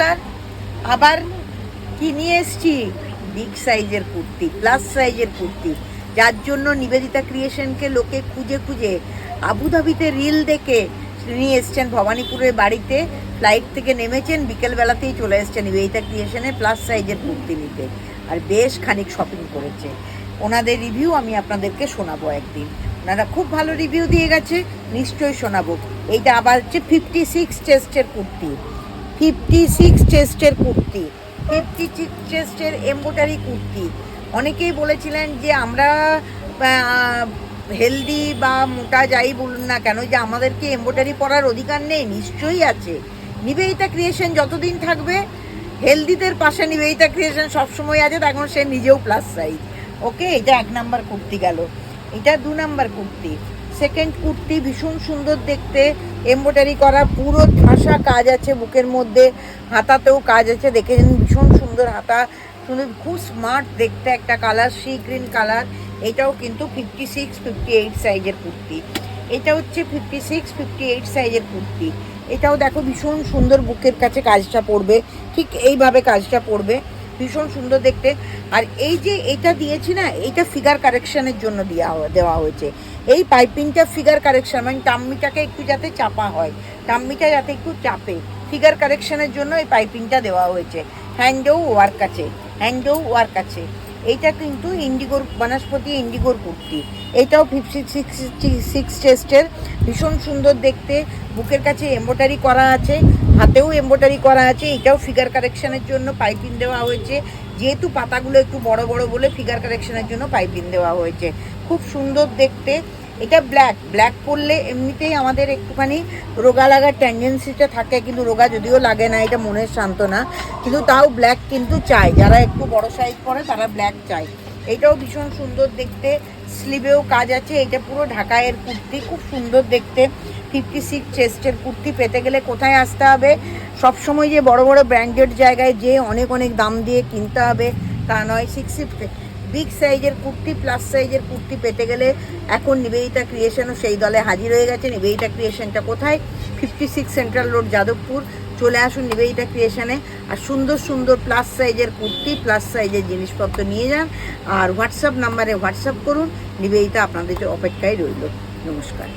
নমস্কার। আবার কি নিয়ে এসছি? বিগ সাইজের কুর্তি, প্লাস সাইজের কুর্তি, যার জন্য নিবেদিতা ক্রিয়েশনকে লোকে খুঁজে খুঁজে আবুধাবিতে রিল দেখে নিয়ে এসছেন ভবানীপুরের বাড়িতে। ফ্লাইট থেকে নেমেছেন, বিকেলবেলাতেই চলে এসছেন নিবেদিতা ক্রিয়েশনে প্লাস সাইজের কুর্তি নিতে, আর বেশ খানিক শপিং করেছে। ওনাদের রিভিউ আমি আপনাদেরকে শোনাবো একদিন। ওনারা খুব ভালো রিভিউ দিয়ে গেছে, নিশ্চয়ই শোনাবো। এইটা আবার হচ্ছে 56 চেস্টের কুর্তি, 56 চেস্টের কুর্তি, 56 চেস্টের এমব্রয়ডারি কুর্তি। অনেকেই বলেছিলেন যে আমরা হেলদি বা মোটা যাই বলুন না কেন, যে আমাদেরকে এমব্রয়ডারি পরার অধিকার নেই। নিশ্চয়ই আছে। নিবেদিতা ক্রিয়েশন যতদিন থাকবে, হেলদিদের পাশে নিবেদিতা ক্রিয়েশন সবসময় আছে। তখন সে নিজেও প্লাস সাইজ। ওকে, এটা 1 নাম্বার কুর্তি গেল। এটা 2 নাম্বার কুর্তি। সেকেন্ড কুর্তি ভীষণ সুন্দর দেখতে, এমব্রয়ডারি করা, পুরো ঠাসা কাজ আছে বুকের মধ্যে, হাতাতেও কাজ আছে। দেখেছেন ভীষণ সুন্দর হাতা, সুন্দর, খুব স্মার্ট দেখতে একটা কালার, সি গ্রিন কালার। এটাও কিন্তু 56-58 সাইজের কুর্তি। এটা হচ্ছে 56-58 সাইজের কুর্তি। এটাও দেখো ভীষণ সুন্দর, বুকের কাছে কাজটা পড়বে, ঠিক এইভাবে কাজটা পড়বে, ভীষণ সুন্দর দেখতে। আর এই যে এটা দিয়েছি না, এইটা ফিগার কারেকশানের জন্য দেওয়া হয়েছে। এই পাইপিংটা ফিগার কারেকশান, মানে টাম্মিটাকে একটু যাতে চাপা হয়, টাম্মিটা যাতে একটু চাপে, ফিগার কারেকশানের জন্য এই পাইপিংটা দেওয়া হয়েছে। হ্যান্ডেও ওয়ার্ক আছে, হ্যান্ডেও ওয়ার্ক আছে। এইটা কিন্তু ইন্ডিগোর, বনস্পতি ইন্ডিগোর কুর্তি। এটাও 56 চেস্টের, ভীষণ সুন্দর দেখতে, বুকের কাছে এমব্রয়ডারি করা আছে, হাতেও এমব্রয়ডারি করা আছে। এটাও ফিগার কারেকশানের জন্য পাইপিং দেওয়া হয়েছে, যেহেতু পাতাগুলো একটু বড় বড় বলে ফিগার কারেকশানের জন্য পাইপিং দেওয়া হয়েছে। খুব সুন্দর দেখতে। এটা ব্ল্যাক পরলে এমনিতেই আমাদের একটুখানি রোগা লাগার টেন্ডেন্সিটা থাকে, কিন্তু রোগা যদিও লাগে না, এটা মনের সান্ত্বনা। কিন্তু তাও ব্ল্যাক কিন্তু চাই, যারা একটু বড় সাইজ পরে তারা ব্ল্যাক চাই। এটাও ভীষণ সুন্দর দেখতে, স্লিভেও কাজ আছে। এটা পুরো ঢাকাইয়ের কুর্তি, খুব সুন্দর দেখতে। 56 চেস্টের কুর্তি পেতে গেলে কোথায় আসতে হবে? সবসময় যে বড় বড় ব্র্যান্ডেড জায়গায় যে অনেক অনেক দাম দিয়ে কিনতে হবে তা নয়। 60 বিগ সাইজের কুর্তি, প্লাস সাইজের কুর্তি পেতে গেলে এখন নিবেদিতা ক্রিয়েশনও সেই দলে হাজির হয়ে গেছে। নিবেদিতা ক্রিয়েশনটা কোথায়? 56 সেন্ট্রাল রোড, যাদবপুর। চলে আসুন নিবেদিতা ক্রিয়েশনে, আর সুন্দর সুন্দর প্লাস সাইজের কুর্তি, প্লাস সাইজের জিনিসপত্র নিয়ে যান। আর হোয়াটসঅ্যাপ নাম্বারে হোয়াটসঅ্যাপ করুন। নিবেদিতা আপনাদের অপেক্ষায় রইল। নমস্কার।